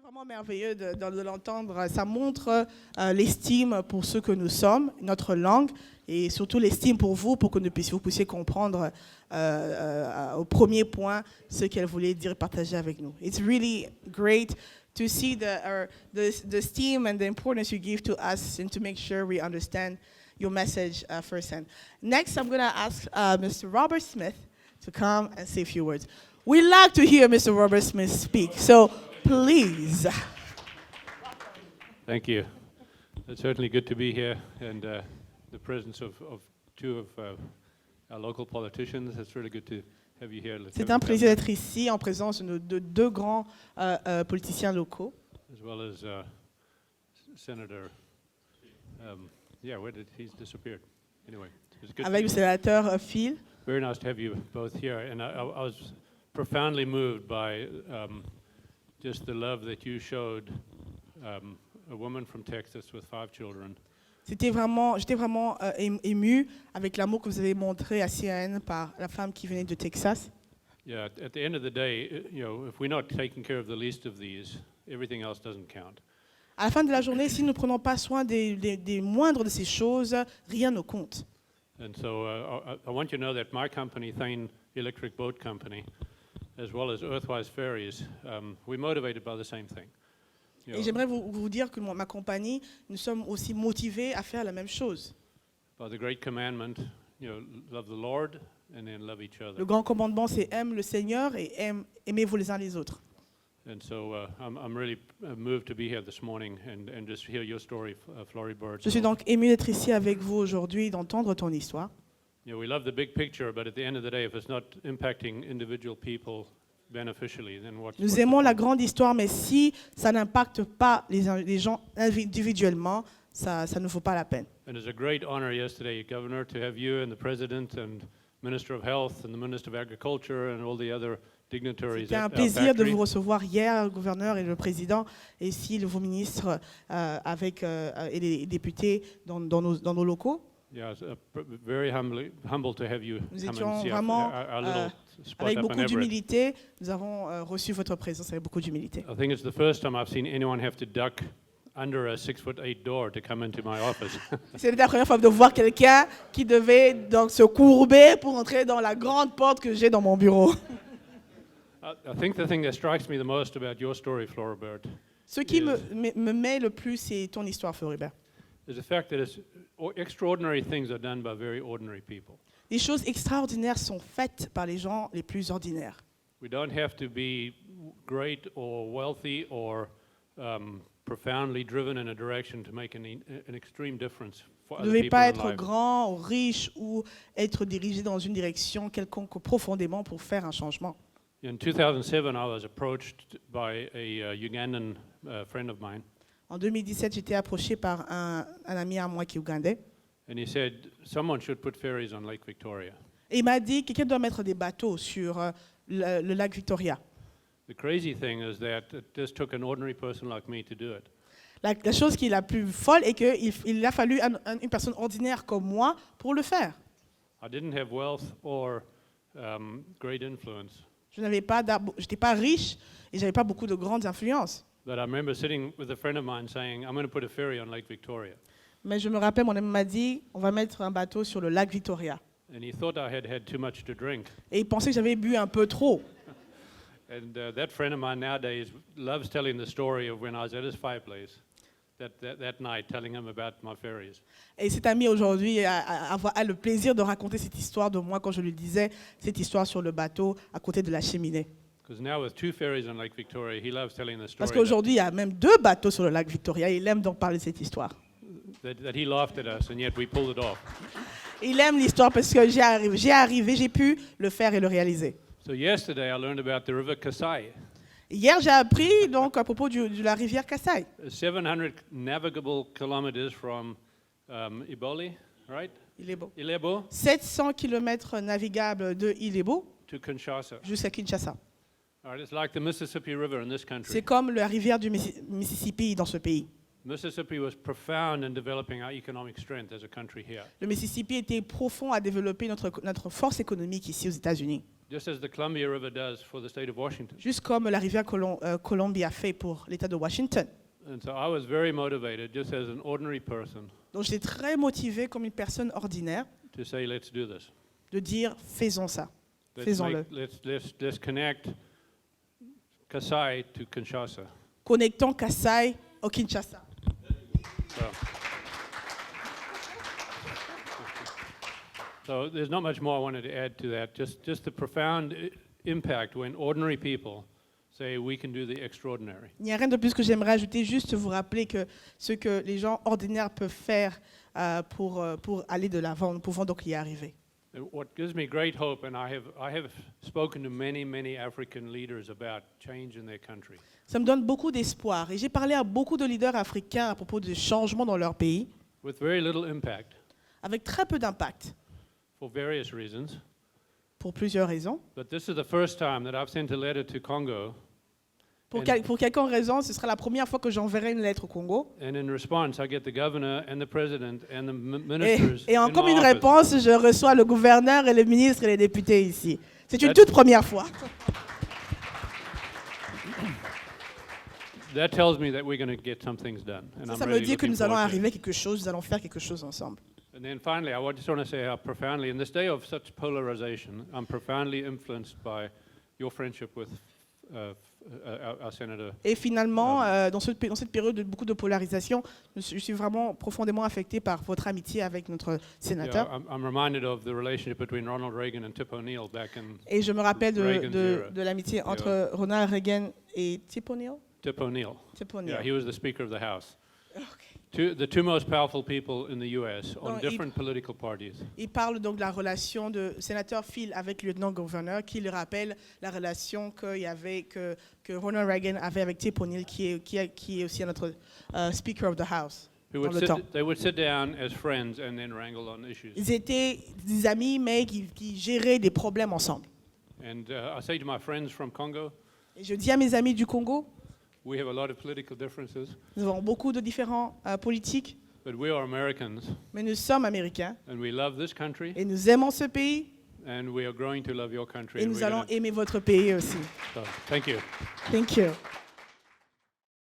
vraiment merveilleux de l'entendre. Ça montre l'estime pour ce que nous sommes, notre langue, et surtout l'estime pour vous que vous puissiez comprendre au premier point ce qu'elle voulait dire et partager avec nous. It's really great to see the esteem and the importance you give to us and to make sure we understand your message firsthand. Next, I'm going to ask Mr. Robert Smith to come and say a few words. We like to hear Mr. Robert Smith speak, so please. Thank you. It's certainly good to be here, and the presence of two of our local politicians. It's really good to have you here. C'est un plaisir d'être ici en présence de deux grands politiciens locaux. As well as Senator. Where did he's disappeared? Anyway, it's good. Avec le sénateur Phil. Very nice to have you both here, and I was profoundly moved by just the love that you showed a woman from Texas with 5 children. J'étais vraiment ému avec l'amour que vous avez montré à CN par la femme qui venait de Texas. Yeah, at the end of the day, if we're not taking care of the least of these, everything else doesn't count. À la fin de la journée, si nous ne prenons pas soin des moindres de ces choses, rien ne compte. And so I want you to know that my company, Thane Electric Boat Company, as well as Earthwise Ferries, we're motivated by the same thing. Et j'aimerais vous dire que ma compagnie, nous sommes aussi motivés à faire la même chose. By the great commandment, love the Lord and then love each other. Le grand commandement, c'est aime le Seigneur et aimez-vous les uns les autres. And so I'm really moved to be here this morning and just hear your story, Floribert. Je suis donc ému d'être ici avec vous aujourd'hui, d'entendre ton histoire. We love the big picture, but at the end of the day, if it's not impacting individual people beneficially, then what's Nous aimons la grande histoire, mais si ça n'impacte pas les gens individuellement, ça ne vaut pas la peine. And it's a great honor yesterday, Governor, to have you and the President and Minister of Health and the Minister of Agriculture and all the other dignitaries. C'était un plaisir de vous recevoir hier, le gouverneur et le président, et ici vos ministres et les députés dans nos locaux. Yeah, very humble to have you Nous come étions and see vraiment our little spot avec up in beaucoup Everett. d'humilité. Nous avons reçu votre présence avec beaucoup d'humilité. I think it's the first time I've seen anyone have to duck under a 6'8" door to come into my office. C'était la première fois de voir quelqu'un qui devait donc se courber pour entrer dans la grande porte que j'ai dans mon bureau. I think the thing that strikes me the most about your story, Floribert, Ce qui me met le plus, c'est ton histoire, Floribert. is the fact that extraordinary things are done by very ordinary people. Les choses extraordinaires sont faites par les gens les plus ordinaires. We don't have to be great or wealthy or profoundly driven in a direction to make an extreme difference for Vous ne other devez people pas in être life. grand ou riche ou être dirigé dans une direction quelconque profondément pour faire un changement. In 2007, I was approached by a Ugandan friend of mine, En 2017, j'étais approché par un ami à moi qui est ougandais. and he said, someone should put ferries on Lake Victoria. Et il m'a dit quelqu'un doit mettre des bateaux sur le lac Victoria. The crazy thing is that it just took an ordinary person like me to do it. La chose qui est la plus folle est qu'il a fallu une personne ordinaire comme moi pour le faire. I didn't have wealth or great influence, Je n'étais pas riche et j'avais pas beaucoup de grandes influences. but I remember sitting with a friend of mine saying, I'm going to put a ferry on Lake Victoria. Mais je me rappelle, mon ami m'a dit, on va mettre un bateau sur le lac Victoria. And he thought I had too much to drink. Et il pensait que j'avais bu un peu trop. And that friend of mine nowadays loves telling the story of when I was at his fireplace that night, telling him about my ferries. Et cet ami aujourd'hui a le plaisir de raconter cette histoire de moi quand je lui disais cette histoire sur le bateau à côté de la cheminée. Because now with 2 ferries on Lake Victoria, he loves telling the story Parce qu'aujourd'hui, il y a même 2 bateaux sur le lac Victoria et il aime donc parler de cette histoire. that he laughed at us, and yet we pulled it off. Il aime l'histoire parce que j'ai pu le faire et le réaliser. So yesterday I learned about the river Kasai. Hier, j'ai appris donc à propos de la rivière Kasai. 700 navigable kilometers from Iboli, right? Ilebo 700 km navigables de Ilebo to Kinshasa. jusqu'à Kinshasa. All right, it's like the Mississippi River in this C'est country. comme la rivière du Mississippi dans ce pays. Mississippi was profound in developing our economic strength as a country here. Le Mississippi était profond à développer notre force économique ici aux États-Unis. just as the Columbia River does for the state of Washington. juste comme la rivière Columbie a fait pour l'État de Washington. And so I was very motivated, just as an ordinary person, Donc j'étais très motivée comme une personne ordinaire to say, let's do this. de dire faisons ça, Let's, faisons-le. let's connect Kasai to Kinshasa. Connectons Kasai au Kinshasa. So there's not much more I wanted to add to that. Just the profound impact when ordinary people say we can do the extraordinary. Il n'y a rien de plus que j'aimerais ajouter, juste vous rappeler que ce que les gens ordinaires peuvent faire pour aller de l'avant, nous pouvons donc y arriver. And what gives me great hope, and I have spoken to many African leaders about change in their country. Ça me donne beaucoup d'espoir. Et j'ai parlé à beaucoup de leaders africains à propos des changements dans leur pays, With very little impact, avec très peu d'impact, for various reasons. pour plusieurs raisons. But this is the first time that I've sent a letter to Congo, Pour quelques raisons, ce sera la première fois que j'enverrai une lettre au Congo. and in response, I get the governor and the president and the ministers Et in comme my une office. réponse, je reçois le gouverneur et le ministre et les députés ici. C'est une That's- toute première fois. That tells me that we're going to get some things done, and I'm Ça me really dit que looking nous allons forward to it. arriver à quelque chose, nous allons faire quelque chose ensemble. And then finally, just want to say how profoundly, in this day of such polarization, I'm profoundly influenced by your friendship with our senator. Et finalement, dans cette période de beaucoup de polarisation, je suis vraiment profondément affecté par votre amitié avec notre sénateur. Yeah, I'm reminded of the relationship between Ronald Reagan and Tip O'Neill back in Et je me rappelle Reagan's era. de l'amitié entre Ronald Reagan et Tip O'Neill. Tip O'Neill. Tip Yeah, O'Neill. he was the Speaker of the House. Okay. The two most powerful people in the U.S. on Non, different political parties. Il parle donc de la relation de sénateur Phil avec le lieutenant-gouverneur, qui lui rappelle la relation que Ronald Reagan avait avec Tip O'Neill, qui est aussi notre Speaker of the House. They would sit down as friends and then wrangle on issues. Ils étaient des amis, mais qui géraient des problèmes ensemble. And I say to my friends from Congo, Et je dis à mes amis du Congo, we have a lot of political differences, nous avons beaucoup de différents politiques, but we are Americans, mais nous sommes américains and we love this country, et nous aimons ce pays and we are growing to love your country. et and nous we're allons gonna- aimer votre pays aussi. so, thank you. Thank you.